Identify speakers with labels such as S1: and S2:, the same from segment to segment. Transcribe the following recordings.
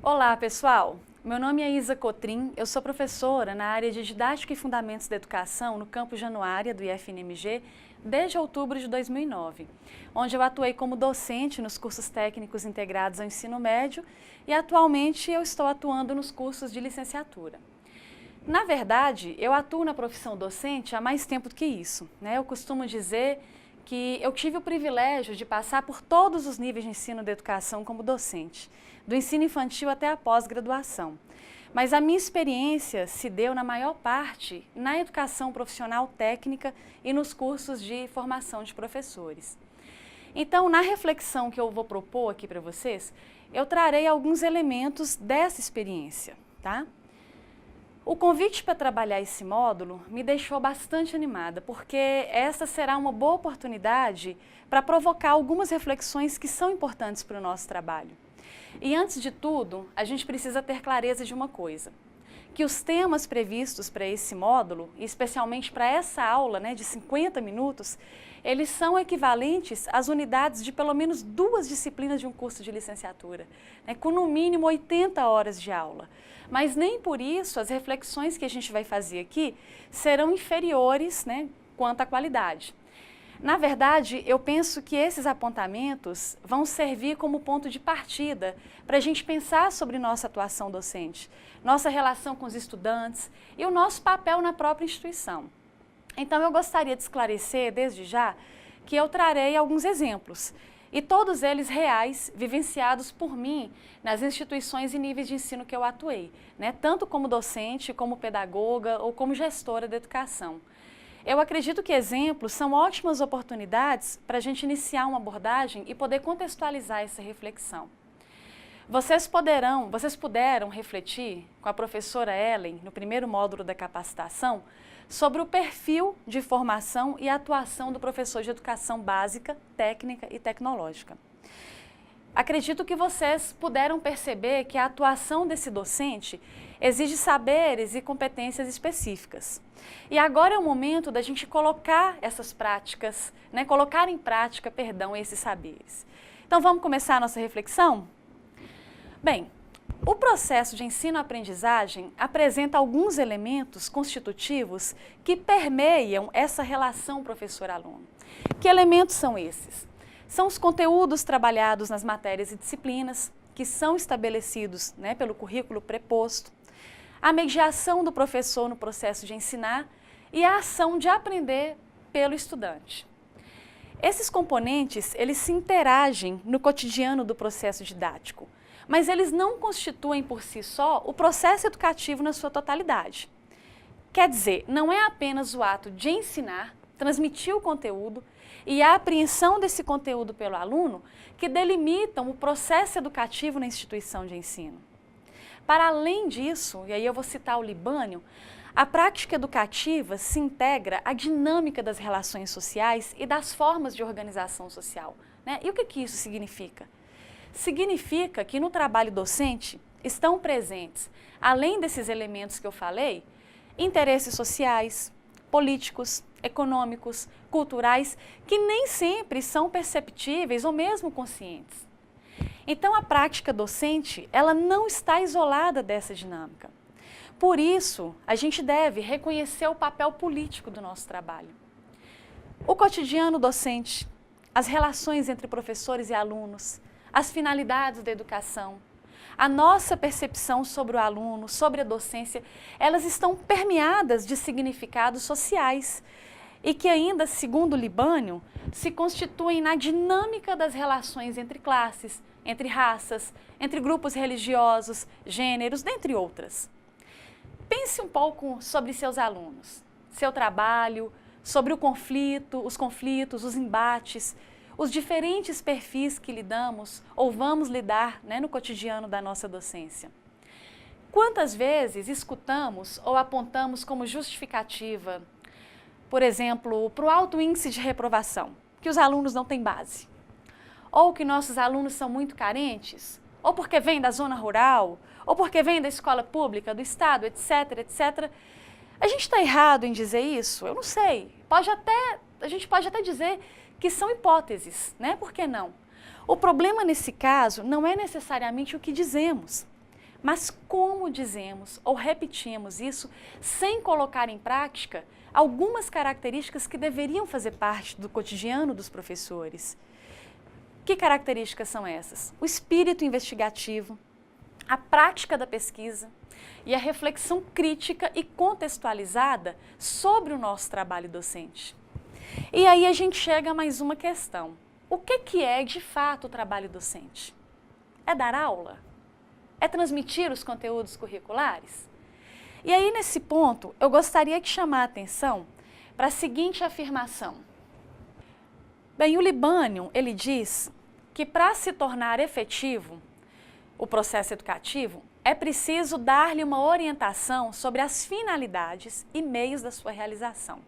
S1: Olá, pessoal! Meu nome é Isa Cotrim, eu sou professora na área de Didática e Fundamentos da Educação no campus Januária do IFNMG desde outubro de 2009, onde eu atuei como docente nos cursos técnicos integrados ao ensino médio e atualmente eu estou atuando nos cursos de licenciatura. Na verdade, eu atuo na profissão docente há mais tempo do que isso, né? Eu costumo dizer que eu tive o privilégio de passar por todos os níveis de ensino da educação como docente, do ensino infantil até a pós-graduação. Mas a minha experiência se deu, na maior parte, na educação profissional técnica e nos cursos de formação de professores. Então, na reflexão que eu vou propor aqui para vocês, eu trarei alguns elementos dessa experiência, tá? O convite para trabalhar esse módulo me deixou bastante animada, porque essa será uma boa oportunidade para provocar algumas reflexões que são importantes para o nosso trabalho. E antes de tudo, a gente precisa ter clareza de uma coisa, que os temas previstos para esse módulo, e especialmente para essa aula, né, de 50 minutos, eles são equivalentes às unidades de pelo menos 2 disciplinas de um curso de licenciatura, né, com no mínimo 80 horas de aula. Mas nem por isso as reflexões que a gente vai fazer aqui serão inferiores, né, quanto à qualidade. Na verdade, eu penso que esses apontamentos vão servir como ponto de partida para a gente pensar sobre nossa atuação docente, nossa relação com os estudantes e o nosso papel na própria instituição. Então, eu gostaria de esclarecer, desde já, que eu trarei alguns exemplos, e todos eles reais, vivenciados por mim nas instituições e níveis de ensino que eu atuei, né? Tanto como docente, como pedagoga ou como gestora da educação. Eu acredito que exemplos são ótimas oportunidades para a gente iniciar uma abordagem e poder contextualizar essa reflexão. Vocês puderam refletir com a professora Ellen, no primeiro módulo da capacitação, sobre o perfil de formação e atuação do professor de educação básica, técnica e tecnológica. Acredito que vocês puderam perceber que a atuação desse docente exige saberes e competências específicas. E agora é o momento da gente colocar essas práticas, né, colocar em prática, esses saberes. Então vamos começar a nossa reflexão? Bem, o processo de ensino-aprendizagem apresenta alguns elementos constitutivos que permeiam essa relação professor-aluno. Que elementos são esses? São os conteúdos trabalhados nas matérias e disciplinas, que são estabelecidos, né, pelo currículo preposto, a mediação do professor no processo de ensinar e a ação de aprender pelo estudante. Esses componentes, eles se interagem no cotidiano do processo didático, mas eles não constituem por si só o processo educativo na sua totalidade. Quer dizer, não é apenas o ato de ensinar, transmitir o conteúdo e a apreensão desse conteúdo pelo aluno que delimitam o processo educativo na instituição de ensino. Para além disso, e aí eu vou citar o Libânio, a prática educativa se integra à dinâmica das relações sociais e das formas de organização social, né? E o que isso significa? Significa que no trabalho docente estão presentes, além desses elementos que eu falei, interesses sociais, políticos, econômicos, culturais, que nem sempre são perceptíveis ou mesmo conscientes. Então, a prática docente, ela não está isolada dessa dinâmica. Por isso, a gente deve reconhecer o papel político do nosso trabalho. O cotidiano docente, as relações entre professores e alunos, as finalidades da educação, a nossa percepção sobre o aluno, sobre a docência, elas estão permeadas de significados sociais e que ainda, segundo Libânio, se constituem na dinâmica das relações entre classes, entre raças, entre grupos religiosos, gêneros, dentre outras. Pense um pouco sobre seus alunos, seu trabalho, sobre os conflitos, os embates, os diferentes perfis que lidamos ou vamos lidar, né, no cotidiano da nossa docência. Quantas vezes escutamos ou apontamos como justificativa, por exemplo, para o alto índice de reprovação, que os alunos não têm base? Ou que nossos alunos são muito carentes? Ou porque vêm da zona rural? Ou porque vêm da escola pública, do estado, etc, etc. A gente está errado em dizer isso? Eu não sei. A gente pode até dizer que são hipóteses, né? Por que não? O problema nesse caso não é necessariamente o que dizemos, Mas como dizemos ou repetimos isso sem colocar em prática algumas características que deveriam fazer parte do cotidiano dos professores? Que características são essas? O espírito investigativo, a prática da pesquisa e a reflexão crítica e contextualizada sobre o nosso trabalho docente. E aí a gente chega a mais uma questão. O que é de fato o trabalho docente? É dar aula? É transmitir os conteúdos curriculares? E aí nesse ponto eu gostaria de chamar a atenção para a seguinte afirmação. Bem, o Libânio, ele diz que para se tornar efetivo o processo educativo, é preciso dar-lhe uma orientação sobre as finalidades e meios da sua realização,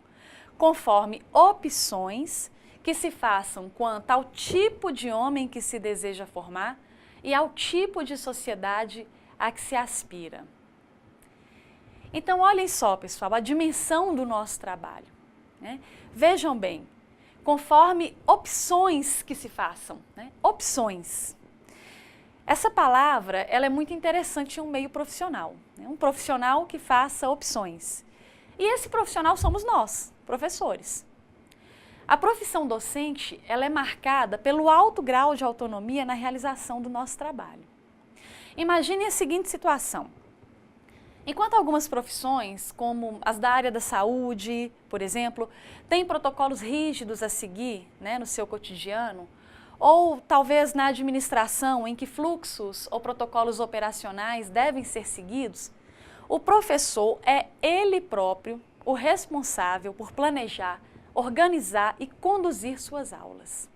S1: conforme opções que se façam quanto ao tipo de homem que se deseja formar e ao tipo de sociedade a que se aspira. Então, olhem só, pessoal, a dimensão do nosso trabalho, né? Vejam bem, conforme opções que se façam, né? Opções. Essa palavra, ela é muito interessante em um meio profissional, né? Um profissional que faça opções. E esse profissional somos nós, professores. A profissão docente, ela é marcada pelo alto grau de autonomia na realização do nosso trabalho. Imagine a seguinte situação. Enquanto algumas profissões, como as da área da saúde, por exemplo, têm protocolos rígidos a seguir, né, no seu cotidiano, ou talvez na administração, em que fluxos ou protocolos operacionais devem ser seguidos, o professor é ele próprio o responsável por planejar, organizar e conduzir suas aulas.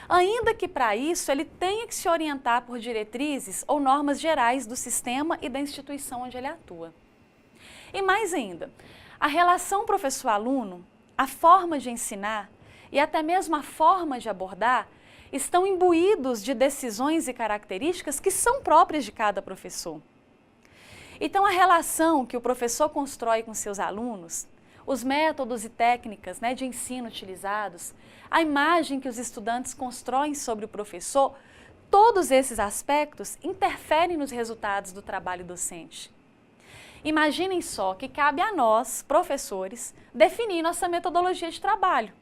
S1: Ainda que para isso ele tenha que se orientar por diretrizes ou normas gerais do sistema e da instituição onde ele atua. E mais ainda, a relação professor-aluno, a forma de ensinar e até mesmo a forma de abordar estão imbuídos de decisões e características que são próprias de cada professor. Então, a relação que o professor constrói com seus alunos, os métodos e técnicas, né, de ensino utilizados, a imagem que os estudantes constroem sobre o professor, todos esses aspectos interferem nos resultados do trabalho docente. Imaginem só que cabe a nós, professores, definir nossa metodologia de trabalho.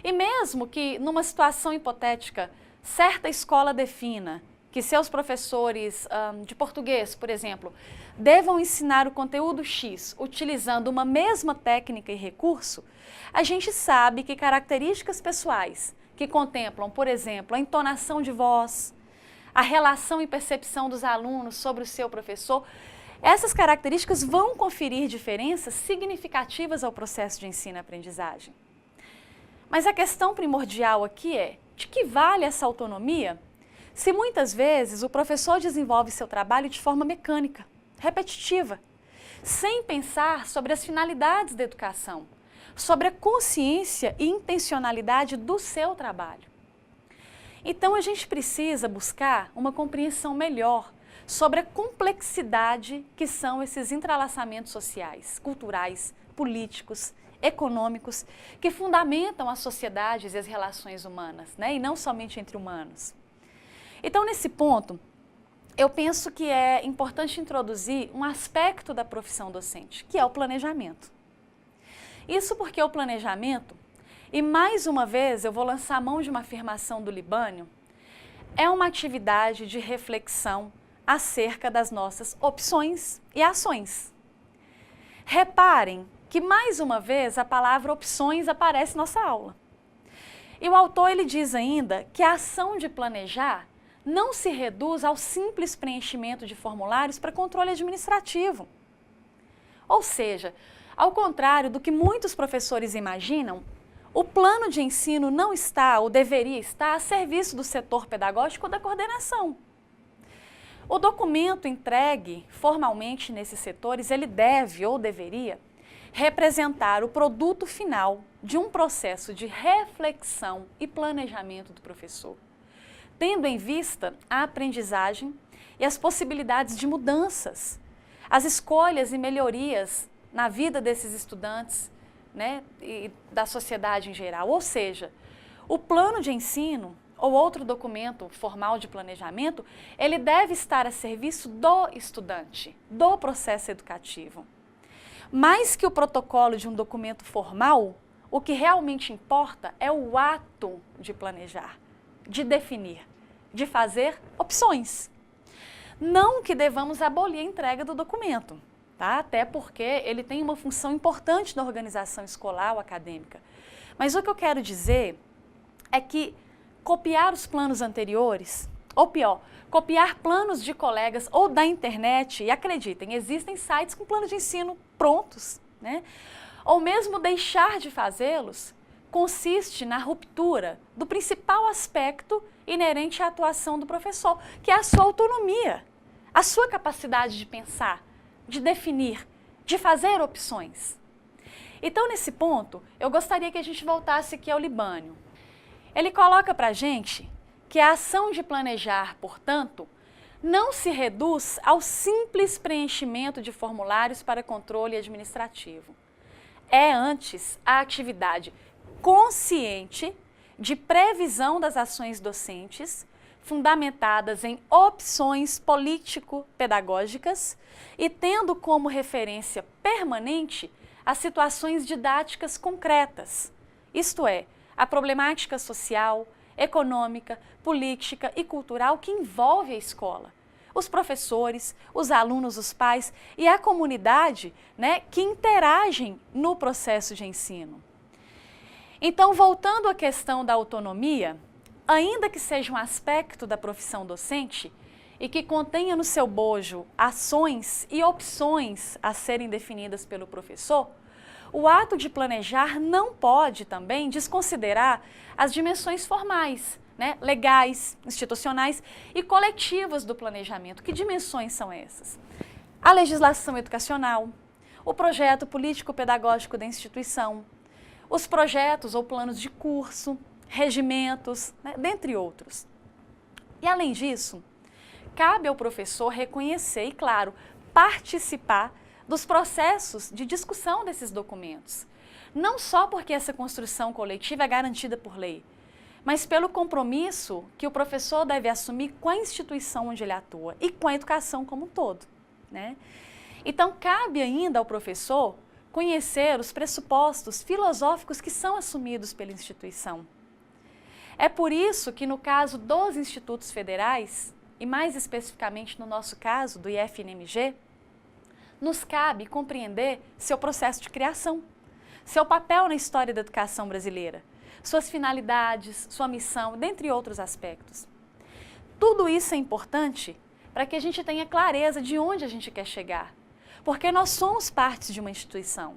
S1: E mesmo que, numa situação hipotética, certa escola defina que seus professores de português, por exemplo, devam ensinar o conteúdo X utilizando uma mesma técnica e recurso, a gente sabe que características pessoais que contemplam, por exemplo, a entonação de voz, a relação e percepção dos alunos sobre o seu professor, essas características vão conferir diferenças significativas ao processo de ensino-aprendizagem. Mas a questão primordial aqui é, de que vale essa autonomia se muitas vezes o professor desenvolve seu trabalho de forma mecânica, repetitiva, sem pensar sobre as finalidades da educação, sobre a consciência e intencionalidade do seu trabalho. Então a gente precisa buscar uma compreensão melhor sobre a complexidade que são esses entrelaçamentos sociais, culturais, políticos, econômicos, que fundamentam as sociedades e as relações humanas, né? E não somente entre humanos. Então, nesse ponto, eu penso que é importante introduzir um aspecto da profissão docente, que é o planejamento. Isso porque o planejamento, e mais uma vez eu vou lançar a mão de uma afirmação do Libânio, é uma atividade de reflexão acerca das nossas opções e ações. Reparem que mais uma vez a palavra opções aparece na nossa aula. E o autor ele diz ainda que a ação de planejar não se reduz ao simples preenchimento de formulários para controle administrativo. Ou seja, ao contrário do que muitos professores imaginam, o plano de ensino não está, ou deveria estar, a serviço do setor pedagógico ou da coordenação. O documento entregue formalmente nesses setores, ele deve ou deveria representar o produto final de um processo de reflexão e planejamento do professor, tendo em vista a aprendizagem e as possibilidades de mudanças, as escolhas e melhorias na vida desses estudantes, né, e da sociedade em geral. Ou seja, o plano de ensino ou outro documento formal de planejamento, ele deve estar a serviço do estudante, do processo educativo. Mais que o protocolo de um documento formal, o que realmente importa é o ato de planejar, de definir, de fazer opções. Não que devamos abolir a entrega do documento, tá? Até porque ele tem uma função importante na organização escolar ou acadêmica. Mas o que eu quero dizer é que copiar os planos anteriores, ou pior, copiar planos de colegas ou da internet, e acreditem, existem sites com planos de ensino prontos, né? Ou mesmo deixar de fazê-los, consiste na ruptura do principal aspecto inerente à atuação do professor, que é a sua autonomia, a sua capacidade de pensar, de definir, de fazer opções. Então, nesse ponto, eu gostaria que a gente voltasse aqui ao Libânio. Ele coloca para a gente que a ação de planejar, portanto, não se reduz ao simples preenchimento de formulários para controle administrativo. É antes a atividade consciente de previsão das ações docentes, fundamentadas em opções político-pedagógicas e tendo como referência permanente as situações didáticas concretas, isto é, a problemática social, econômica, política e cultural que envolve a escola, os professores, os alunos, os pais e a comunidade, né, que interagem no processo de ensino. Então, voltando à questão da autonomia, ainda que seja um aspecto da profissão docente e que contenha no seu bojo ações e opções a serem definidas pelo professor, o ato de planejar não pode também desconsiderar as dimensões formais, né, legais, institucionais e coletivas do planejamento. Que dimensões são essas? A legislação educacional, o projeto político-pedagógico da instituição, os projetos ou planos de curso, regimentos, né, dentre outros. E além disso, cabe ao professor reconhecer e, claro, participar dos processos de discussão desses documentos. Não só porque essa construção coletiva é garantida por lei, mas pelo compromisso que o professor deve assumir com a instituição onde ele atua e com a educação como um todo, né? Então, cabe ainda ao professor conhecer os pressupostos filosóficos que são assumidos pela instituição. É por isso que no caso dos institutos federais, e mais especificamente no nosso caso do IFNMG, nos cabe compreender seu processo de criação, seu papel na história da educação brasileira, suas finalidades, sua missão, dentre outros aspectos. Tudo isso é importante para que a gente tenha clareza de onde a gente quer chegar, porque nós somos parte de uma instituição.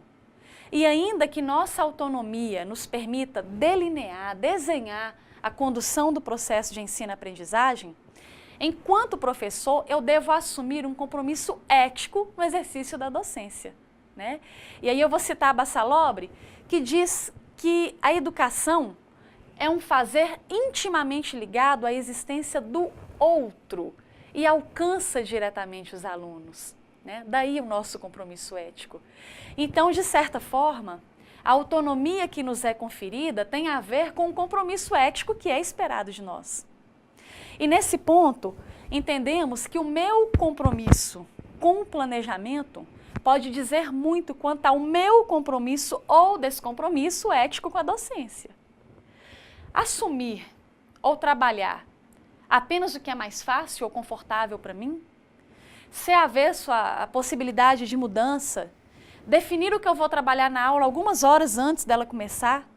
S1: E ainda que nossa autonomia nos permita delinear, desenhar a condução do processo de ensino-aprendizagem, enquanto professor, eu devo assumir um compromisso ético no exercício da docência, né? E aí eu vou citar a Bassalobre, que diz que a educação é um fazer intimamente ligado à existência do outro e alcança diretamente os alunos, né? Daí o nosso compromisso ético. Então, de certa forma, a autonomia que nos é conferida tem a ver com o compromisso ético que é esperado de nós. E nesse ponto, entendemos que o meu compromisso com o planejamento pode dizer muito quanto ao meu compromisso ou descompromisso ético com a docência. Assumir ou trabalhar apenas o que é mais fácil ou confortável para mim? Ser avesso à possibilidade de mudança? Definir o que eu vou trabalhar na aula algumas horas antes dela começar?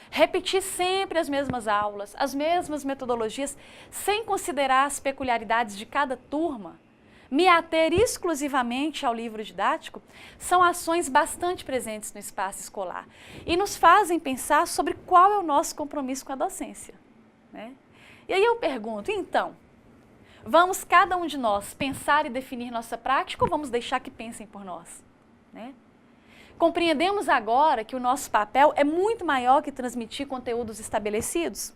S1: Repetir sempre as mesmas aulas, as mesmas metodologias, sem considerar as peculiaridades de cada turma, me ater exclusivamente ao livro didático, são ações bastante presentes no espaço escolar e nos fazem pensar sobre qual é o nosso compromisso com a docência, né? E aí eu pergunto, então, vamos cada um de nós pensar e definir nossa prática ou vamos deixar que pensem por nós, né? Compreendemos agora que o nosso papel é muito maior que transmitir conteúdos estabelecidos,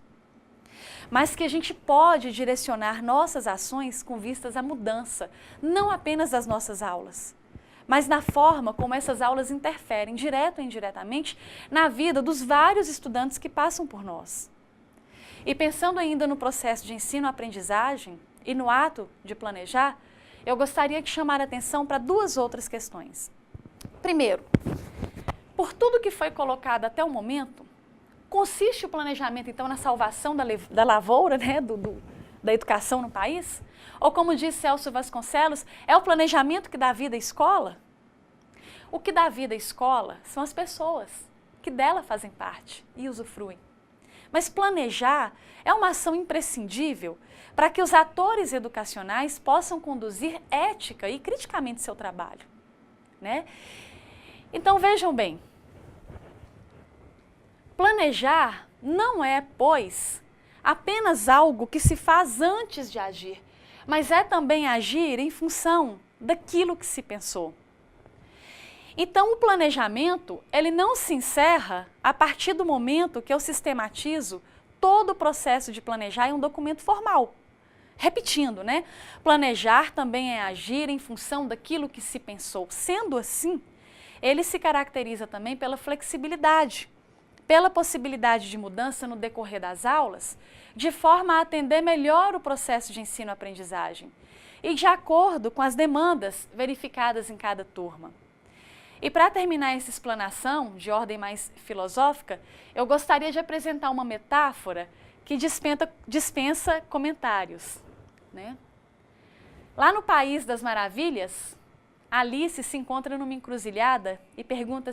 S1: mas que a gente pode direcionar nossas ações com vistas à mudança, não apenas das nossas aulas, mas na forma como essas aulas interferem, direto ou indiretamente, na vida dos vários estudantes que passam por nós. E pensando ainda no processo de ensino-aprendizagem e no ato de planejar, eu gostaria de chamar a atenção para duas outras questões. Primeiro, por tudo que foi colocado até o momento, consiste o planejamento, então, na salvação da lavoura, né, da educação no país? Ou, como disse Celso Vasconcelos, é o planejamento que dá vida à escola? O que dá vida à escola são as pessoas, que dela fazem parte e usufruem. Mas planejar é uma ação imprescindível para que os atores educacionais possam conduzir ética e criticamente seu trabalho, né? Então, vejam bem, planejar não é, pois, apenas algo que se faz antes de agir, mas é também agir em função daquilo que se pensou. Então, o planejamento, ele não se encerra a partir do momento que eu sistematizo todo o processo de planejar em um documento formal. Repetindo, né? Planejar também é agir em função daquilo que se pensou. Sendo assim, ele se caracteriza também pela flexibilidade, pela possibilidade de mudança no decorrer das aulas, de forma a atender melhor o processo de ensino-aprendizagem e de acordo com as demandas verificadas em cada turma. E para terminar essa explanação de ordem mais filosófica, eu gostaria de apresentar uma metáfora que dispensa comentários, né? Lá no País das Maravilhas, Alice se encontra numa encruzilhada e pergunta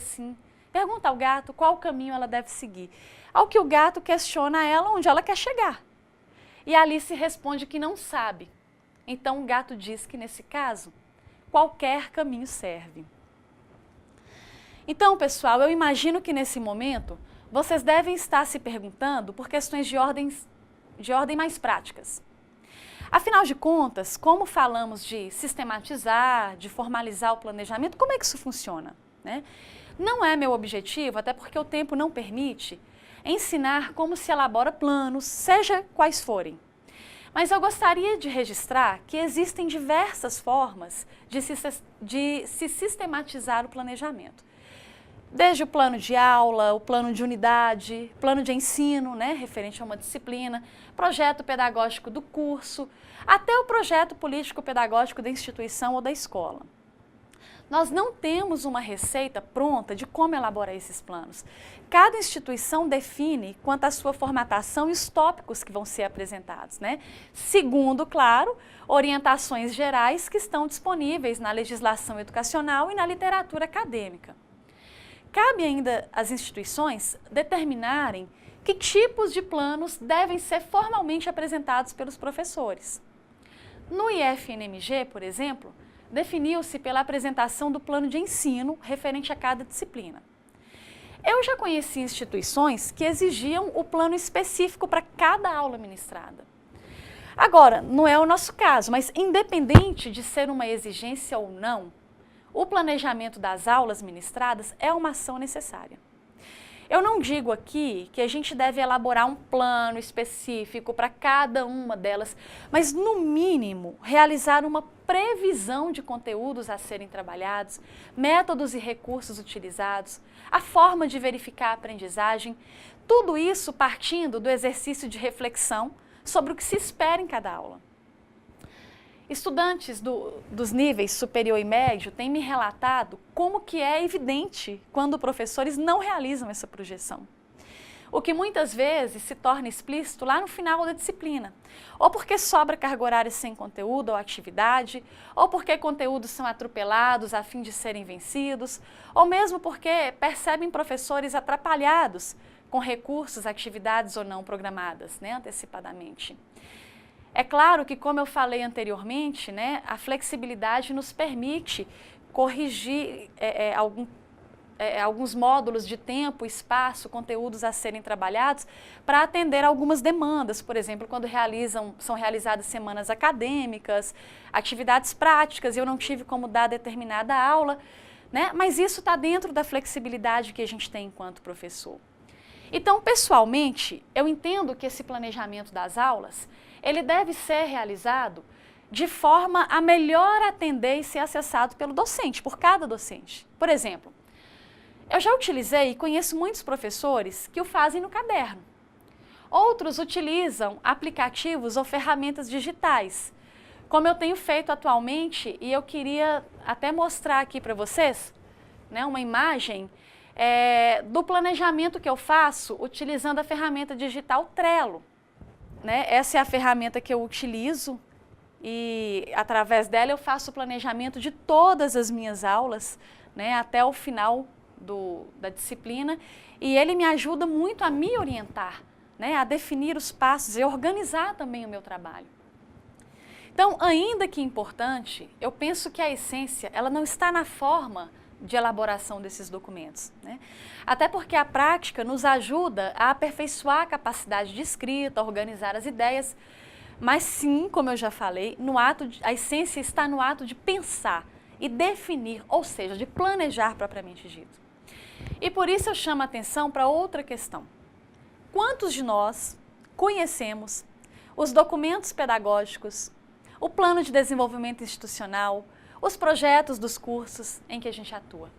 S1: ao gato qual caminho ela deve seguir. Ao que o gato questiona ela onde ela quer chegar. E Alice responde que não sabe. Então o gato diz que, nesse caso, qualquer caminho serve. Então, pessoal, eu imagino que nesse momento vocês devem estar se perguntando por questões de ordem mais práticas. Afinal de contas, como falamos de sistematizar, de formalizar o planejamento, como é que isso funciona, né? Não é meu objetivo, até porque o tempo não permite, ensinar como se elabora planos, seja quais forem. Mas eu gostaria de registrar que existem diversas formas de se sistematizar o planejamento. Desde o plano de aula, o plano de unidade, plano de ensino, né, referente a uma disciplina, projeto pedagógico do curso, até o projeto político-pedagógico da instituição ou da escola. Nós não temos uma receita pronta de como elaborar esses planos. Cada instituição define quanto à sua formatação e os tópicos que vão ser apresentados, né? Segundo, claro, orientações gerais que estão disponíveis na legislação educacional e na literatura acadêmica. Cabe ainda às instituições determinarem que tipos de planos devem ser formalmente apresentados pelos professores. No IFNMG, por exemplo, definiu-se pela apresentação do plano de ensino referente a cada disciplina. Eu já conheci instituições que exigiam o plano específico para cada aula ministrada. Agora, não é o nosso caso, mas independente de ser uma exigência ou não, o planejamento das aulas ministradas é uma ação necessária. Eu não digo aqui que a gente deve elaborar um plano específico para cada uma delas, mas, no mínimo, realizar uma previsão de conteúdos a serem trabalhados, métodos e recursos utilizados, a forma de verificar a aprendizagem, tudo isso partindo do exercício de reflexão sobre o que se espera em cada aula. Estudantes dos níveis superior e médio têm me relatado como que é evidente quando professores não realizam essa projeção. O que muitas vezes se torna explícito lá no final da disciplina, ou porque sobra carga horária sem conteúdo ou atividade, ou porque conteúdos são atropelados a fim de serem vencidos, ou mesmo porque percebem professores atrapalhados com recursos, atividades ou não programadas, né, antecipadamente. É claro que, como eu falei anteriormente, né, a flexibilidade nos permite corrigir alguns módulos de tempo, espaço, conteúdos a serem trabalhados para atender algumas demandas, por exemplo, quando são realizadas semanas acadêmicas, atividades práticas e eu não tive como dar determinada aula, né, mas isso está dentro da flexibilidade que a gente tem enquanto professor. Então, pessoalmente, eu entendo que esse planejamento das aulas ele deve ser realizado de forma a melhor atender e ser acessado pelo docente, por cada docente. Por exemplo, eu já utilizei e conheço muitos professores que o fazem no caderno. Outros utilizam aplicativos ou ferramentas digitais, como eu tenho feito atualmente, e eu queria até mostrar aqui para vocês, né, uma imagem do planejamento que eu faço utilizando a ferramenta digital Trello. Né? Essa é a ferramenta que eu utilizo e através dela eu faço o planejamento de todas as minhas aulas, né, até o final da disciplina, e ele me ajuda muito a me orientar, né, a definir os passos e organizar também o meu trabalho. Então, ainda que importante, eu penso que a essência ela não está na forma de elaboração desses documentos, né? Até porque a prática nos ajuda a aperfeiçoar a capacidade de escrita, a organizar as ideias, mas sim, como eu já falei, a essência está no ato de pensar e definir, ou seja, de planejar propriamente dito. E por isso eu chamo a atenção para outra questão. Quantos de nós conhecemos os documentos pedagógicos, o plano de desenvolvimento institucional, os projetos dos cursos em que a gente atua?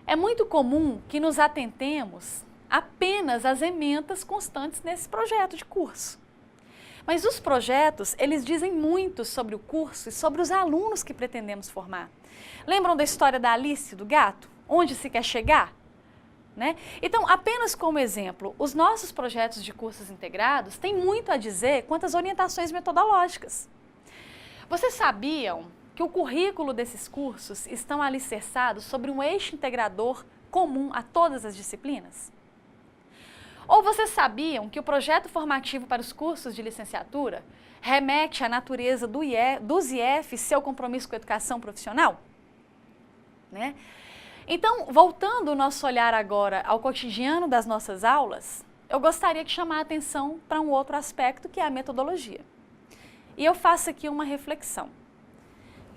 S1: É muito comum que nos atentemos apenas às emendas constantes nesse projeto de curso. Mas os projetos, eles dizem muito sobre o curso e sobre os alunos que pretendemos formar. Lembram da história da Alice, do gato? Onde se quer chegar? Né? Então, apenas como exemplo, os nossos projetos de cursos integrados têm muito a dizer quanto às orientações metodológicas. Vocês sabiam que o currículo desses cursos estão alicerçados sobre um eixo integrador comum a todas as disciplinas? Ou vocês sabiam que o projeto formativo para os cursos de licenciatura remete à natureza dos IF e seu compromisso com a educação profissional? Né? Então, voltando o nosso olhar agora ao cotidiano das nossas aulas, eu gostaria de chamar a atenção para um outro aspecto, que é a metodologia. E eu faço aqui uma reflexão.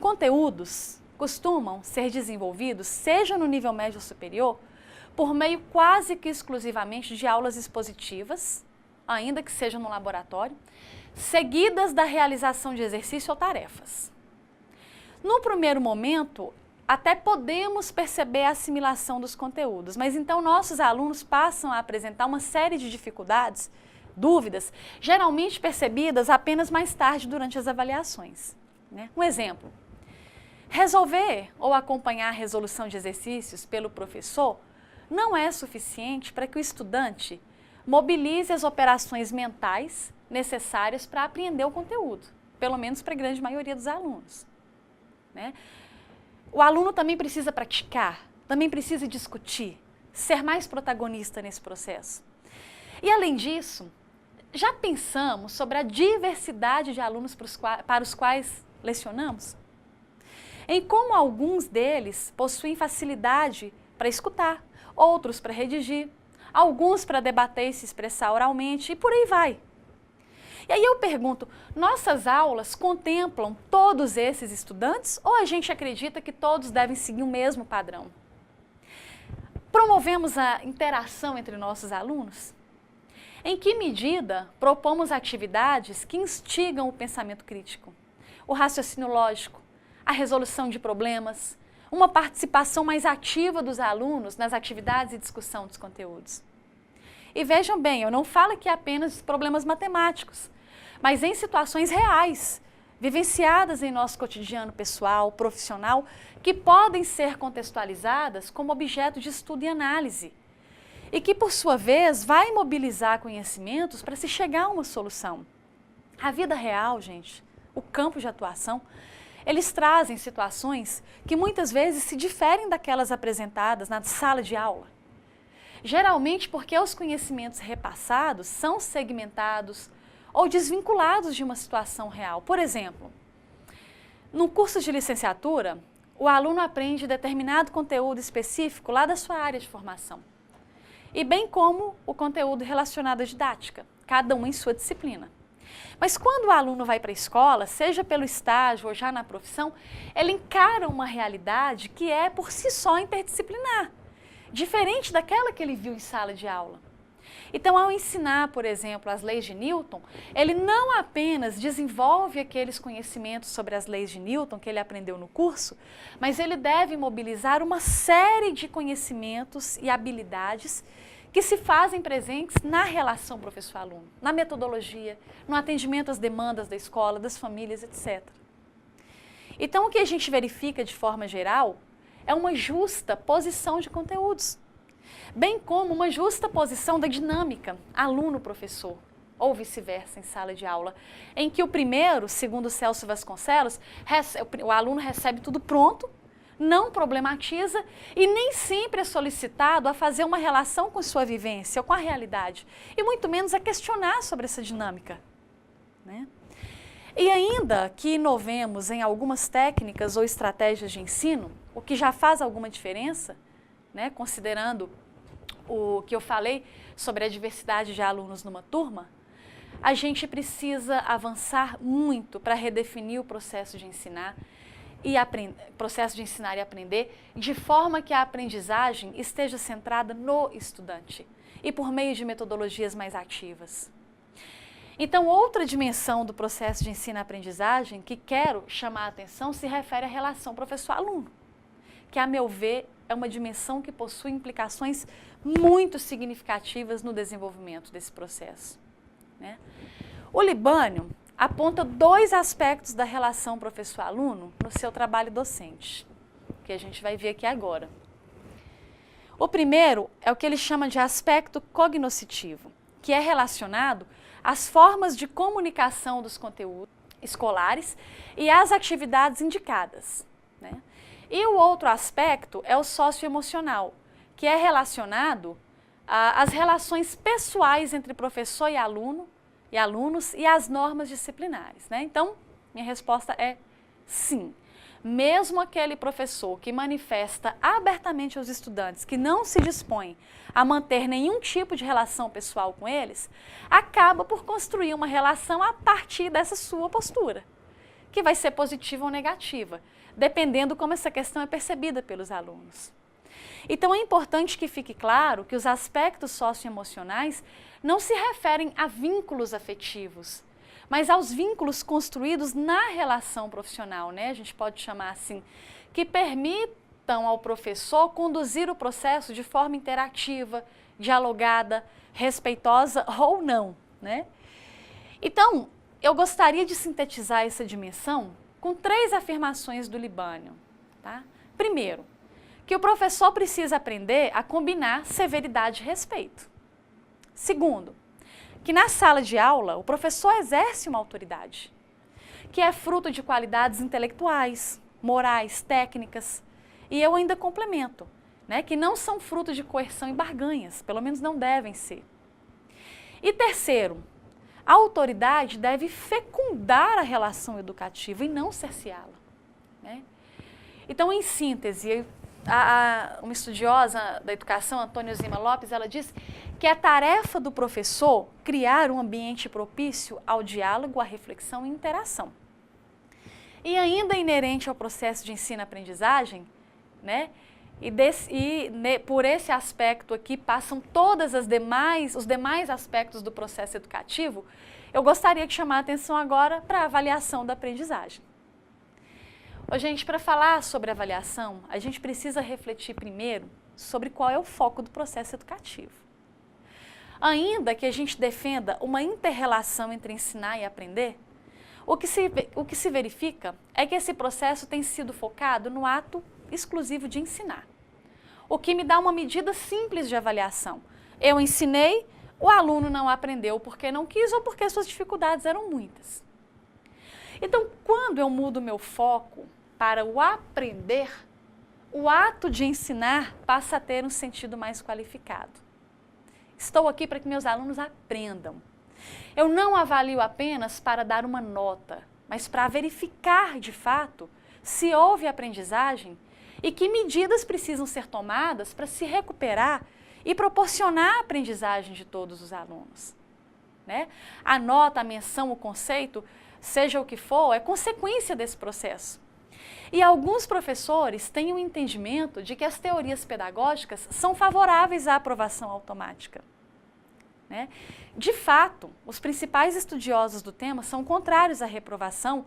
S1: Conteúdos costumam ser desenvolvidos, seja no nível médio ou superior, por meio quase que exclusivamente de aulas expositivas, ainda que seja no laboratório, seguidas da realização de exercício ou tarefas. No primeiro momento, até podemos perceber a assimilação dos conteúdos, mas então nossos alunos passam a apresentar uma série de dificuldades, dúvidas, geralmente percebidas apenas mais tarde durante as avaliações. Né? Um exemplo, resolver ou acompanhar a resolução de exercícios pelo professor não é suficiente para que o estudante mobilize as operações mentais necessárias para aprender o conteúdo, pelo menos para a grande maioria dos alunos. Né? O aluno também precisa praticar, também precisa discutir, ser mais protagonista nesse processo. E além disso, já pensamos sobre a diversidade de alunos para os quais lecionamos? Em como alguns deles possuem facilidade para escutar, outros para redigir, alguns para debater e se expressar oralmente, e por aí vai. E aí eu pergunto, nossas aulas contemplam todos esses estudantes ou a gente acredita que todos devem seguir o mesmo padrão? Promovemos a interação entre nossos alunos? Em que medida propomos atividades que instigam o pensamento crítico, o raciocínio lógico, a resolução de problemas, uma participação mais ativa dos alunos nas atividades e discussão dos conteúdos? E vejam bem, eu não falo aqui apenas de problemas matemáticos, mas em situações reais, vivenciadas em nosso cotidiano pessoal, profissional, que podem ser contextualizadas como objeto de estudo e análise, e que, por sua vez, vai mobilizar conhecimentos para se chegar a uma solução. A vida real, gente, o campo de atuação, eles trazem situações que muitas vezes se diferem daquelas apresentadas na sala de aula. Geralmente porque os conhecimentos repassados são segmentados ou desvinculados de uma situação real. Por exemplo, no curso de licenciatura, o aluno aprende determinado conteúdo específico lá da sua área de formação, e bem como o conteúdo relacionado à didática, cada um em sua disciplina. Mas quando o aluno vai para a escola, seja pelo estágio ou já na profissão, ele encara uma realidade que é por si só interdisciplinar, diferente daquela que ele viu em sala de aula. Então, ao ensinar, por exemplo, as leis de Newton, ele não apenas desenvolve aqueles conhecimentos sobre as leis de Newton que ele aprendeu no curso, mas ele deve mobilizar uma série de conhecimentos e habilidades que se fazem presentes na relação professor-aluno, na metodologia, no atendimento às demandas da escola, das famílias, etc. Então, o que a gente verifica de forma geral é uma justa posição de conteúdos, bem como uma justa posição da dinâmica aluno-professor, ou vice-versa em sala de aula, em que o primeiro, segundo Celso Vasconcelos, o aluno recebe tudo pronto, não problematiza e nem sempre é solicitado a fazer uma relação com sua vivência ou com a realidade, e muito menos a questionar sobre essa dinâmica, né? E ainda que inovemos em algumas técnicas ou estratégias de ensino, o que já faz alguma diferença, né, considerando o que eu falei sobre a diversidade de alunos numa turma, a gente precisa avançar muito para redefinir o processo de ensinar e aprender, de forma que a aprendizagem esteja centrada no estudante e por meio de metodologias mais ativas. Então, outra dimensão do processo de ensino-aprendizagem que quero chamar a atenção se refere à relação professor-aluno, que, a meu ver, é uma dimensão que possui implicações muito significativas no desenvolvimento desse processo, né? O Libânio aponta 2 aspectos da relação professor-aluno no seu trabalho docente, que a gente vai ver aqui agora. O primeiro é o que ele chama de aspecto cognoscitivo, que é relacionado às formas de comunicação dos conteúdos escolares e às atividades indicadas, né? E o outro aspecto é o socioemocional, que é relacionado às relações pessoais entre professor e alunos e às normas disciplinares, né? Então, minha resposta é sim. Mesmo aquele professor que manifesta abertamente aos estudantes que não se dispõe a manter nenhum tipo de relação pessoal com eles, acaba por construir uma relação a partir dessa sua postura, que vai ser positiva ou negativa, dependendo como essa questão é percebida pelos alunos. Então, é importante que fique claro que os aspectos socioemocionais não se referem a vínculos afetivos, mas aos vínculos construídos na relação profissional, né? A gente pode chamar assim, que permitam ao professor conduzir o processo de forma interativa, dialogada, respeitosa ou não, né? Então, eu gostaria de sintetizar essa dimensão com 3 afirmações do Libânio, tá? Primeiro, que o professor precisa aprender a combinar severidade e respeito. Segundo, que na sala de aula o professor exerce uma autoridade, que é fruto de qualidades intelectuais, morais, técnicas, e eu ainda complemento, né, que não são fruto de coerção e barganhas, pelo menos não devem ser. E terceiro, a autoridade deve fecundar a relação educativa e não cerceá-la, né? Então, em síntese, uma estudiosa da educação, Antônia Zima Lopes, ela diz que é tarefa do professor criar um ambiente propício ao diálogo, à reflexão e interação. E ainda inerente ao processo de ensino-aprendizagem, né, por esse aspecto aqui passam os demais aspectos do processo educativo, eu gostaria de chamar a atenção agora para a avaliação da aprendizagem. Gente, para falar sobre avaliação, a gente precisa refletir primeiro sobre qual é o foco do processo educativo. Ainda que a gente defenda uma inter-relação entre ensinar e aprender, o que se verifica é que esse processo tem sido focado no ato exclusivo de ensinar, o que me dá uma medida simples de avaliação. Eu ensinei, o aluno não aprendeu porque não quis ou porque suas dificuldades eram muitas. Então, quando eu mudo meu foco para o aprender, o ato de ensinar passa a ter um sentido mais qualificado. Estou aqui para que meus alunos aprendam. Eu não avalio apenas para dar uma nota, mas para verificar de fato se houve aprendizagem e que medidas precisam ser tomadas para se recuperar e proporcionar a aprendizagem de todos os alunos, né? A nota, a menção, o conceito, seja o que for, é consequência desse processo. E alguns professores têm o entendimento de que as teorias pedagógicas são favoráveis à aprovação automática, né? De fato, os principais estudiosos do tema são contrários à reprovação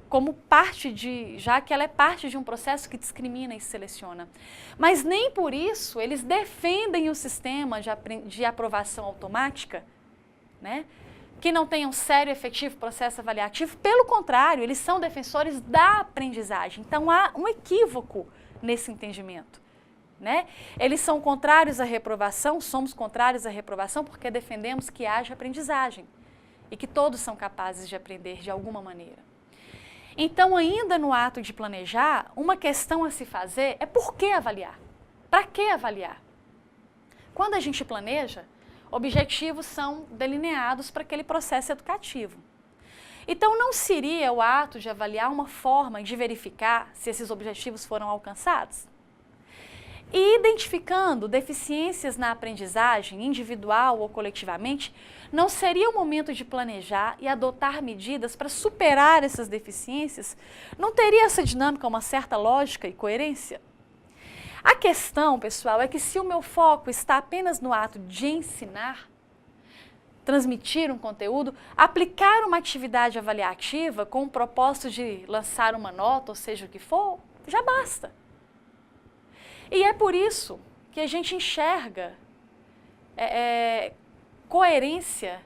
S1: como parte já que ela é parte de um processo que discrimina e seleciona. Mas nem por isso eles defendem o sistema de aprovação automática, né? Que não tenha um sério e efetivo processo avaliativo. Pelo contrário, eles são defensores da aprendizagem. Então há um equívoco nesse entendimento, né? Eles são contrários à reprovação, somos contrários à reprovação porque defendemos que haja aprendizagem e que todos são capazes de aprender de alguma maneira. Então, ainda no ato de planejar, uma questão a se fazer é por que avaliar? Para que avaliar? Quando a gente planeja, objetivos são delineados para aquele processo educativo. Então, não seria o ato de avaliar uma forma de verificar se esses objetivos foram alcançados? E identificando deficiências na aprendizagem, individual ou coletivamente, não seria o momento de planejar e adotar medidas para superar essas deficiências? Não teria essa dinâmica uma certa lógica e coerência? A questão, pessoal, é que se o meu foco está apenas no ato de ensinar, transmitir um conteúdo, aplicar uma atividade avaliativa com o propósito de lançar uma nota, ou seja o que for, já basta. E é por isso que a gente enxerga coerência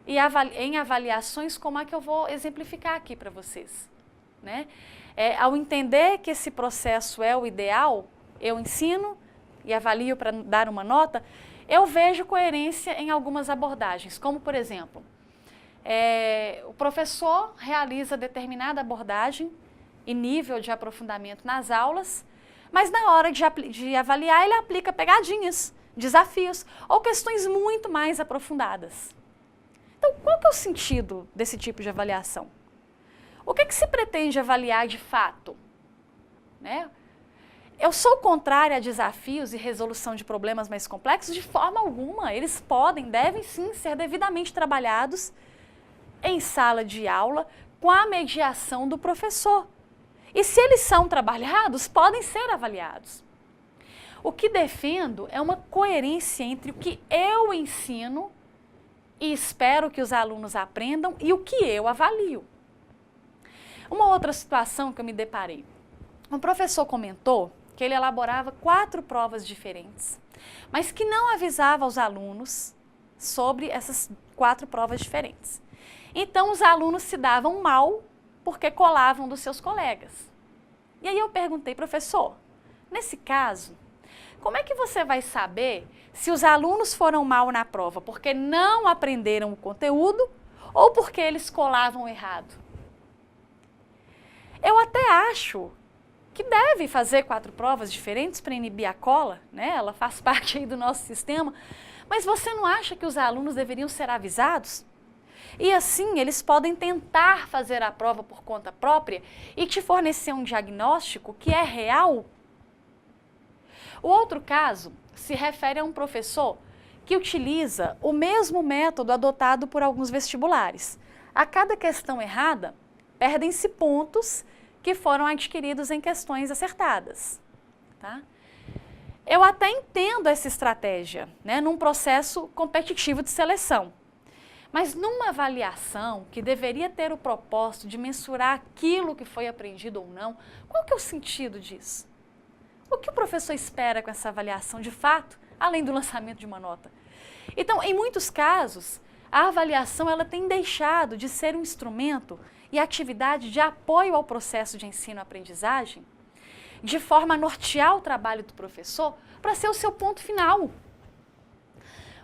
S1: em avaliações como a que eu vou exemplificar aqui para vocês, né? Ao entender que esse processo é o ideal, eu ensino e avalio para dar uma nota, eu vejo coerência em algumas abordagens, como por exemplo, o professor realiza determinada abordagem e nível de aprofundamento nas aulas, mas na hora de avaliar ele aplica pegadinhas, desafios ou questões muito mais aprofundadas. Então, qual que é o sentido desse tipo de avaliação? O que se pretende avaliar de fato? Né? Eu sou contrária a desafios e resolução de problemas mais complexos de forma alguma. Eles devem sim ser devidamente trabalhados em sala de aula com a mediação do professor. E se eles são trabalhados, podem ser avaliados. O que defendo é uma coerência entre o que eu ensino e espero que os alunos aprendam e o que eu avalio. Uma outra situação que eu me deparei. Um professor comentou que ele elaborava 4 provas diferentes, mas que não avisava aos alunos sobre essas 4 provas diferentes. Então, os alunos se davam mal porque colavam dos seus colegas. E aí eu perguntei, professor, nesse caso, como é que você vai saber se os alunos foram mal na prova porque não aprenderam o conteúdo ou porque eles colavam errado? Eu até acho que deve fazer 4 provas diferentes para inibir a cola, né? Ela faz parte aí do nosso sistema, mas você não acha que os alunos deveriam ser avisados? E assim, eles podem tentar fazer a prova por conta própria e te fornecer um diagnóstico que é real. O outro caso se refere a um professor que utiliza o mesmo método adotado por alguns vestibulares. A cada questão errada, perdem-se pontos que foram adquiridos em questões acertadas. Tá? Eu até entendo essa estratégia, né, num processo competitivo de seleção. Mas numa avaliação que deveria ter o propósito de mensurar aquilo que foi aprendido ou não, qual que é o sentido disso? O que o professor espera com essa avaliação de fato, além do lançamento de uma nota? Então, em muitos casos, a avaliação ela tem deixado de ser um instrumento e atividade de apoio ao processo de ensino-aprendizagem, de forma a nortear o trabalho do professor para ser o seu ponto final.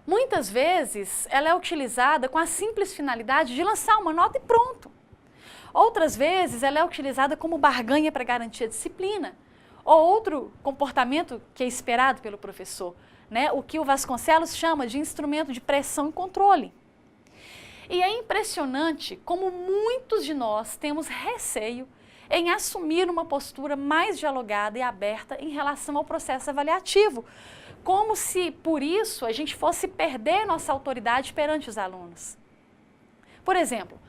S1: Muitas vezes, ela é utilizada com a simples finalidade de lançar uma nota e pronto. Outras vezes, ela é utilizada como barganha para garantir a disciplina, ou outro comportamento que é esperado pelo professor, né? O que o Vasconcelos chama de instrumento de pressão e controle. E é impressionante como muitos de nós temos receio em assumir uma postura mais dialogada e aberta em relação ao processo avaliativo, como se, por isso, a gente fosse perder nossa autoridade perante os alunos. Por exemplo,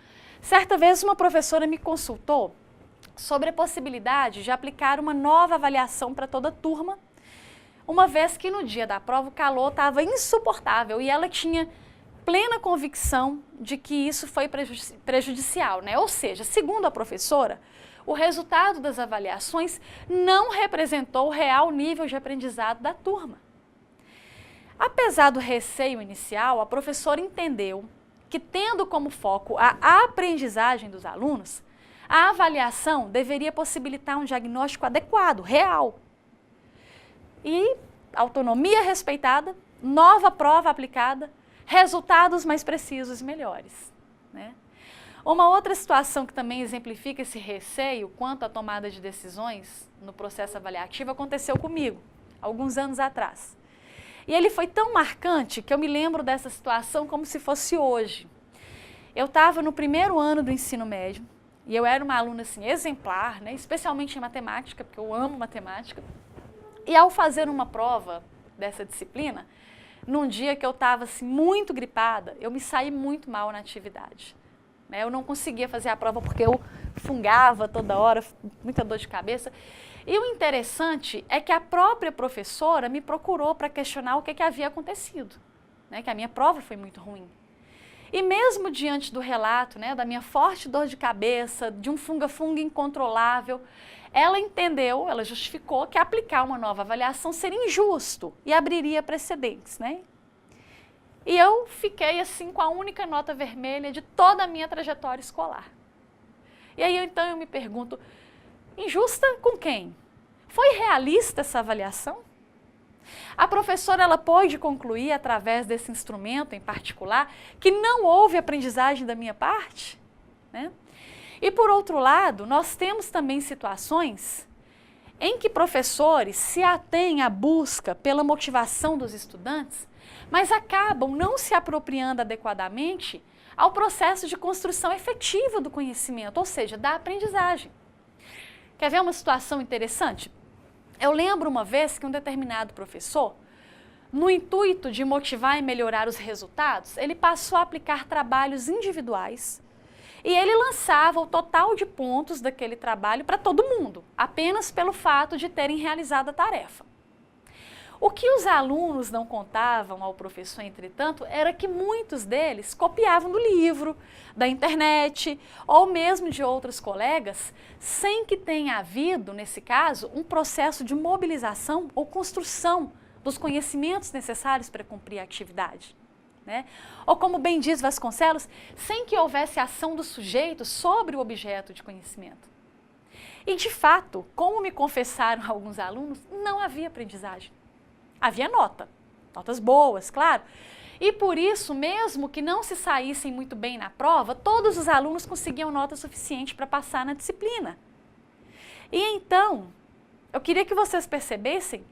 S1: certa vez uma professora me consultou sobre a possibilidade de aplicar uma nova avaliação para toda a turma, uma vez que no dia da prova o calor estava insuportável e ela tinha plena convicção de que isso foi prejudicial, né? Ou seja, segundo a professora, o resultado das avaliações não representou o real nível de aprendizado da turma. Apesar do receio inicial, a professora entendeu que, tendo como foco a aprendizagem dos alunos, a avaliação deveria possibilitar um diagnóstico adequado, real. E autonomia respeitada, nova prova aplicada, resultados mais precisos e melhores, né? Uma outra situação que também exemplifica esse receio quanto à tomada de decisões no processo avaliativo aconteceu comigo, alguns anos atrás. E ele foi tão marcante que eu me lembro dessa situação como se fosse hoje. Eu estava no primeiro ano do ensino médio e eu era uma aluna assim, exemplar, né, especialmente em matemática, porque eu amo matemática. E ao fazer uma prova dessa disciplina, num dia que eu estava assim, muito gripada, eu me saí muito mal na atividade. Eu não conseguia fazer a prova porque eu fungava toda hora, muita dor de cabeça. E o interessante é que a própria professora me procurou para questionar o que havia acontecido, né, que a minha prova foi muito ruim. E mesmo diante do relato, né, da minha forte dor de cabeça, de um funga-funga incontrolável, ela entendeu, ela justificou que aplicar uma nova avaliação seria injusto e abriria precedentes, né? E eu fiquei assim com a única nota vermelha de toda a minha trajetória escolar. E aí então eu me pergunto, injusta com quem? Foi realista essa avaliação? A professora ela pôde concluir através desse instrumento em particular que não houve aprendizagem da minha parte, né? E por outro lado, nós temos também situações em que professores se atêm à busca pela motivação dos estudantes, mas acabam não se apropriando adequadamente ao processo de construção efetiva do conhecimento, ou seja, da aprendizagem. Quer ver uma situação interessante? Eu lembro uma vez que um determinado professor, no intuito de motivar e melhorar os resultados, ele passou a aplicar trabalhos individuais e ele lançava o total de pontos daquele trabalho para todo mundo, apenas pelo fato de terem realizado a tarefa. O que os alunos não contavam ao professor, entretanto, era que muitos deles copiavam do livro, da internet ou mesmo de outros colegas, sem que tenha havido, nesse caso, um processo de mobilização ou construção dos conhecimentos necessários para cumprir a atividade, né? Ou como bem diz Vasconcelos, sem que houvesse ação do sujeito sobre o objeto de conhecimento. E de fato, como me confessaram alguns alunos, não havia aprendizagem. Havia notas boas, claro. E por isso, mesmo que não se saíssem muito bem na prova, todos os alunos conseguiam nota suficiente para passar na disciplina. E então, eu queria que vocês percebessem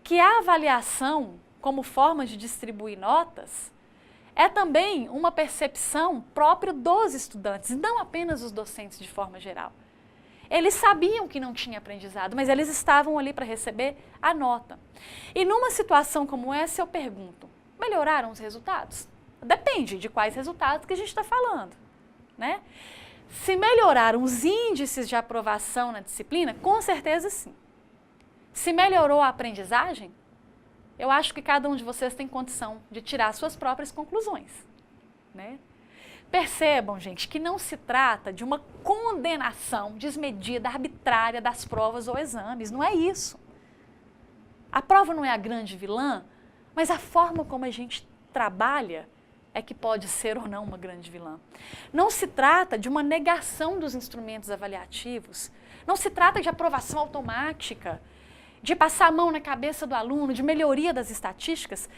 S1: que a avaliação como forma de distribuir notas é também uma percepção própria dos estudantes, e não apenas dos docentes de forma geral. Eles sabiam que não tinha aprendizado, mas eles estavam ali para receber a nota. E numa situação como essa eu pergunto, melhoraram os resultados? Depende de quais resultados que a gente está falando, né? Se melhoraram os índices de aprovação na disciplina, com certeza sim. Se melhorou a aprendizagem, eu acho que cada um de vocês tem condição de tirar suas próprias conclusões, né? Percebam, gente, que não se trata de uma condenação desmedida, arbitrária das provas ou exames, não é isso. A prova não é a grande vilã, mas a forma como a gente trabalha é que pode ser ou não uma grande vilã. Não se trata de uma negação dos instrumentos avaliativos, não se trata de aprovação automática, de passar a mão na cabeça do aluno, de melhoria das estatísticas.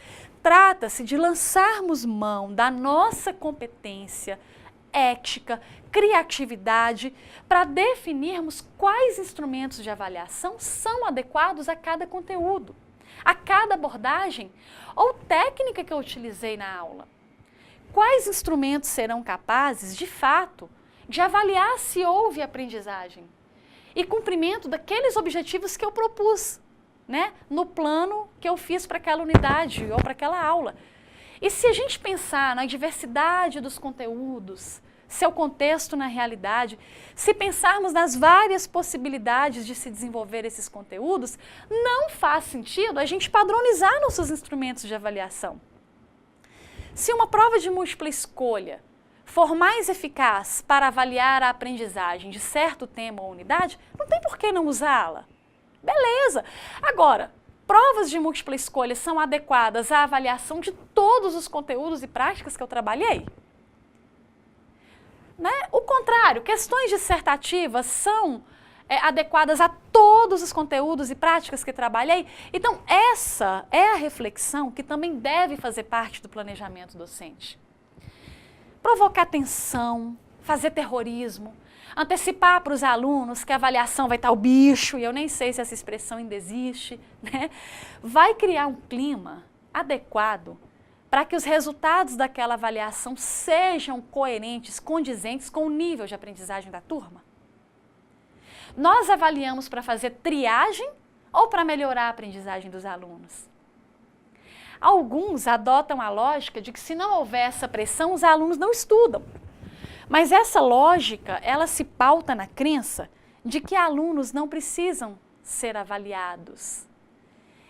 S1: Trata-se de lançarmos mão da nossa competência, ética, criatividade, para definirmos quais instrumentos de avaliação são adequados a cada conteúdo, a cada abordagem ou técnica que eu utilizei na aula. Quais instrumentos serão capazes, de fato, de avaliar se houve aprendizagem e cumprimento daqueles objetivos que eu propus, né, no plano que eu fiz para aquela unidade ou para aquela aula. E se a gente pensar na diversidade dos conteúdos, seu contexto na realidade, se pensarmos nas várias possibilidades de se desenvolver esses conteúdos, não faz sentido a gente padronizar nossos instrumentos de avaliação. Se uma prova de múltipla escolha for mais eficaz para avaliar a aprendizagem de certo tema ou unidade, não tem por que não usá-la. Beleza! Agora, provas de múltipla escolha são adequadas à avaliação de todos os conteúdos e práticas que eu trabalhei? Né? O contrário, questões dissertativas são adequadas a todos os conteúdos e práticas que trabalhei? Então, essa é a reflexão que também deve fazer parte do planejamento docente. Provocar tensão, fazer terrorismo, antecipar para os alunos que a avaliação vai estar o bicho, e eu nem sei se essa expressão ainda existe, né? Vai criar um clima adequado para que os resultados daquela avaliação sejam coerentes, condizentes com o nível de aprendizagem da turma? Nós avaliamos para fazer triagem ou para melhorar a aprendizagem dos alunos? Alguns adotam a lógica de que se não houver essa pressão, os alunos não estudam. Mas essa lógica, ela se pauta na crença de que alunos não precisam ser avaliados.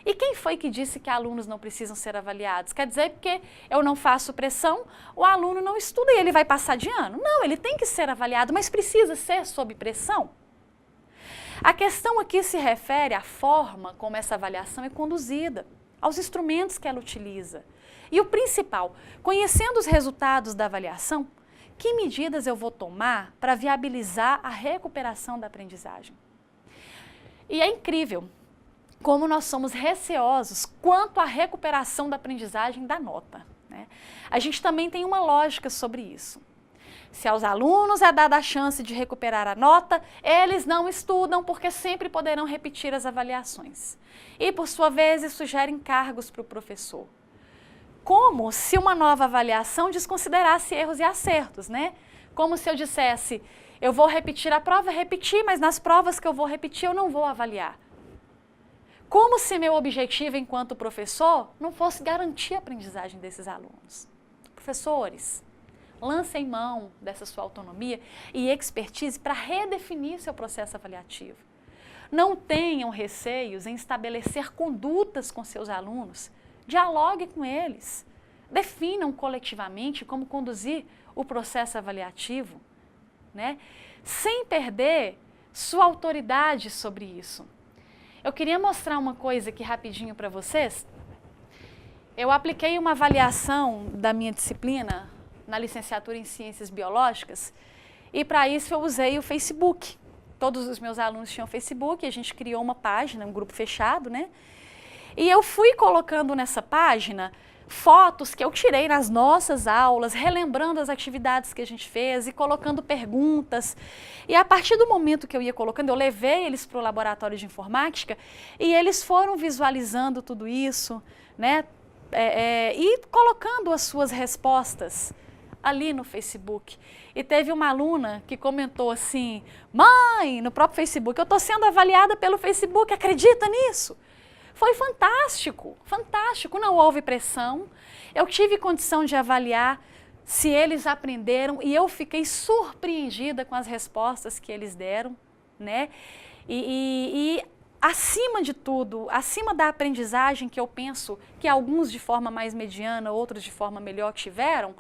S1: E quem foi que disse que alunos não precisam ser avaliados? Quer dizer, porque eu não faço pressão, o aluno não estuda e ele vai passar de ano? Não, ele tem que ser avaliado, mas precisa ser sob pressão? A questão aqui se refere à forma como essa avaliação é conduzida, aos instrumentos que ela utiliza. E o principal, conhecendo os resultados da avaliação, que medidas eu vou tomar para viabilizar a recuperação da aprendizagem? E é incrível como nós somos receosos quanto à recuperação da aprendizagem da nota, né? A gente também tem uma lógica sobre isso. Se aos alunos é dada a chance de recuperar a nota, eles não estudam porque sempre poderão repetir as avaliações. E, por sua vez, isso gera encargos para o professor. Como se uma nova avaliação desconsiderasse erros e acertos, né? Como se eu dissesse, eu vou repetir a prova, repetir, mas nas provas que eu vou repetir eu não vou avaliar. Como se meu objetivo enquanto professor não fosse garantir a aprendizagem desses alunos. Professores, lancem mão dessa sua autonomia e expertise para redefinir seu processo avaliativo. Não tenham receios em estabelecer condutas com seus alunos. Dialogue com eles. Definam coletivamente como conduzir o processo avaliativo, né? Sem perder sua autoridade sobre isso. Eu queria mostrar uma coisa aqui rapidinho para vocês. Eu apliquei uma avaliação da minha disciplina na licenciatura em Ciências Biológicas, e para isso eu usei o Facebook. Todos os meus alunos tinham Facebook, a gente criou uma página, um grupo fechado, né? E eu fui colocando nessa página fotos que eu tirei nas nossas aulas, relembrando as atividades que a gente fez e colocando perguntas. E a partir do momento que eu ia colocando, eu levei eles para o laboratório de informática e eles foram visualizando tudo isso, né? E colocando as suas respostas ali no Facebook. E teve uma aluna que comentou assim, mãe, no próprio Facebook, eu estou sendo avaliada pelo Facebook, acredita nisso? Foi fantástico, fantástico, não houve pressão, eu tive condição de avaliar se eles aprenderam e eu fiquei surpreendida com as respostas que eles deram, né? E acima de tudo, acima da aprendizagem que eu penso que alguns de forma mais mediana, outros de forma melhor tiveram,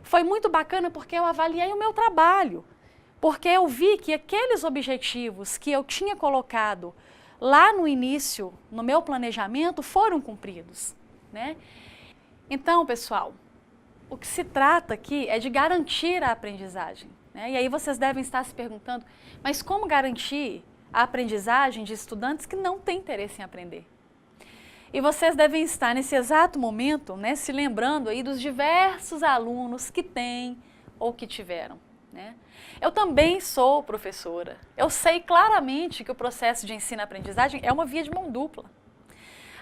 S1: foi muito bacana porque eu avaliei o meu trabalho, porque eu vi que aqueles objetivos que eu tinha colocado lá no início, no meu planejamento, foram cumpridos, né? Então, pessoal, o que se trata aqui é de garantir a aprendizagem, né? E aí vocês devem estar se perguntando, mas como garantir a aprendizagem de estudantes que não têm interesse em aprender? E vocês devem estar nesse exato momento, né, se lembrando aí dos diversos alunos que têm ou que tiveram, né? Eu também sou professora. Eu sei claramente que o processo de ensino-aprendizagem é uma via de mão dupla.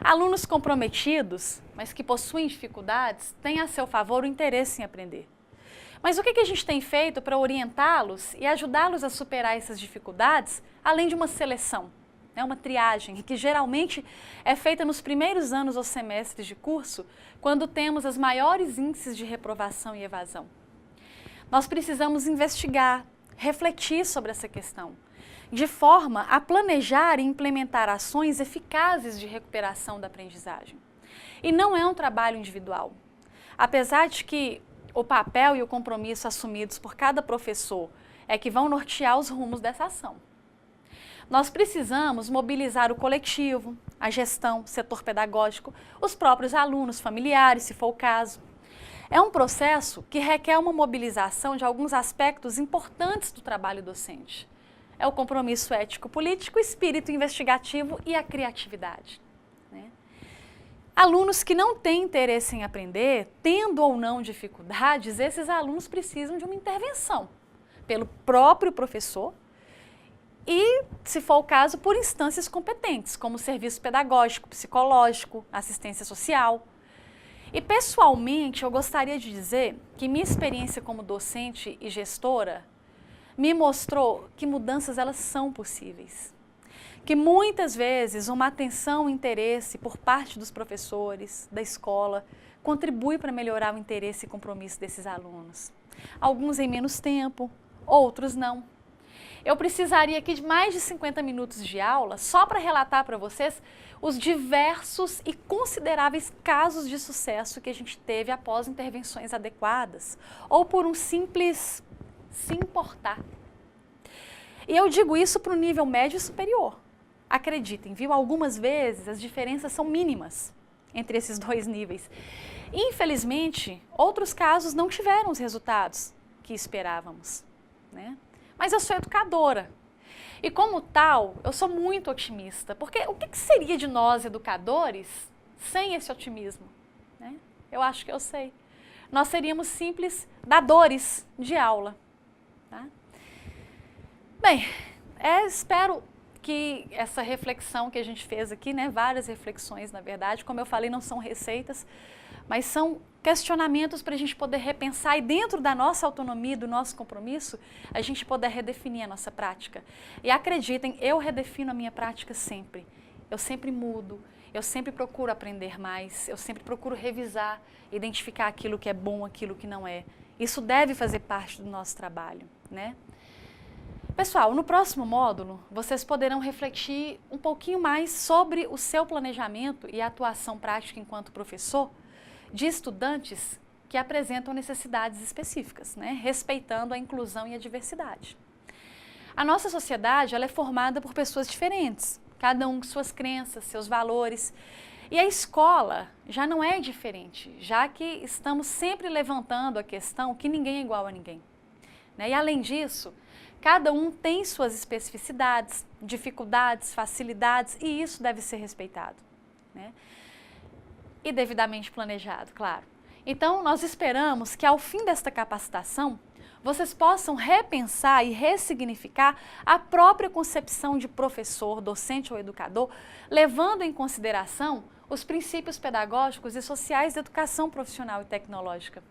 S1: Alunos comprometidos, mas que possuem dificuldades, têm a seu favor o interesse em aprender. Mas o que a gente tem feito para orientá-los e ajudá-los a superar essas dificuldades, além de uma seleção? É uma triagem, que geralmente é feita nos primeiros anos ou semestres de curso, quando temos os maiores índices de reprovação e evasão. Nós precisamos investigar, refletir sobre essa questão, de forma a planejar e implementar ações eficazes de recuperação da aprendizagem. E não é um trabalho individual. apesar de que o papel e o compromisso assumidos por cada professor é que vão nortear os rumos dessa ação. Nós precisamos mobilizar o coletivo, a gestão, o setor pedagógico, os próprios alunos, familiares, se for o caso. É um processo que requer uma mobilização de alguns aspectos importantes do trabalho docente. É o compromisso ético-político, o espírito investigativo e a criatividade. Alunos que não têm interesse em aprender, tendo ou não dificuldades, esses alunos precisam de uma intervenção pelo próprio professor e, se for o caso, por instâncias competentes, como serviço pedagógico, psicológico, assistência social. E, pessoalmente, eu gostaria de dizer que minha experiência como docente e gestora me mostrou que mudanças elas são possíveis. Que muitas vezes uma atenção e interesse por parte dos professores, da escola, contribui para melhorar o interesse e compromisso desses alunos. Alguns em menos tempo, outros não. Eu precisaria aqui de mais de 50 minutos de aula só para relatar para vocês os diversos e consideráveis casos de sucesso que a gente teve após intervenções adequadas ou por um simples se importar. E eu digo isso para o nível médio e superior. Acreditem, viu? Algumas vezes as diferenças são mínimas entre esses dois níveis. Infelizmente, outros casos não tiveram os resultados que esperávamos, né? Mas eu sou educadora e, como tal, eu sou muito otimista, porque o que seria de nós, educadores, sem esse otimismo? Né? Eu acho que eu sei. Nós seríamos simples dadores de aula. Tá? Bem, espero que essa reflexão que a gente fez aqui, né, várias reflexões, na verdade, como eu falei, não são receitas, mas são questionamentos para a gente poder repensar e dentro da nossa autonomia, do nosso compromisso, a gente poder redefinir a nossa prática. E acreditem, eu redefino a minha prática sempre. Eu sempre mudo, eu sempre procuro aprender mais, eu sempre procuro revisar, identificar aquilo que é bom, aquilo que não é. Isso deve fazer parte do nosso trabalho, né? Pessoal, no próximo módulo, vocês poderão refletir um pouquinho mais sobre o seu planejamento e atuação prática enquanto professor de estudantes que apresentam necessidades específicas, né? Respeitando a inclusão e a diversidade. A nossa sociedade ela é formada por pessoas diferentes, cada um com suas crenças, seus valores. E a escola já não é diferente, já que estamos sempre levantando a questão que ninguém é igual a ninguém. Né? E além disso, cada um tem suas especificidades, dificuldades, facilidades e isso deve ser respeitado. Né? E devidamente planejado, claro. Então, nós esperamos que ao fim desta capacitação, vocês possam repensar e ressignificar a própria concepção de professor, docente ou educador, levando em consideração os princípios pedagógicos e sociais da educação profissional e tecnológica.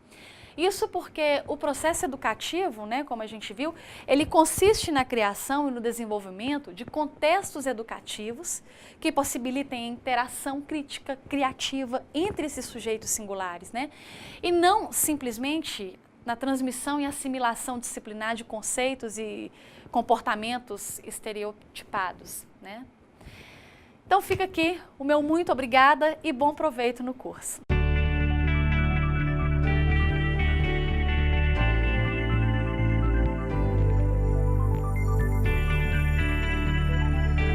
S1: Isso porque o processo educativo, né, como a gente viu, ele consiste na criação e no desenvolvimento de contextos educativos que possibilitem a interação crítica, criativa entre esses sujeitos singulares, né? E não simplesmente na transmissão e assimilação disciplinar de conceitos e comportamentos estereotipados, né? Então fica aqui o meu muito obrigada e bom proveito no curso.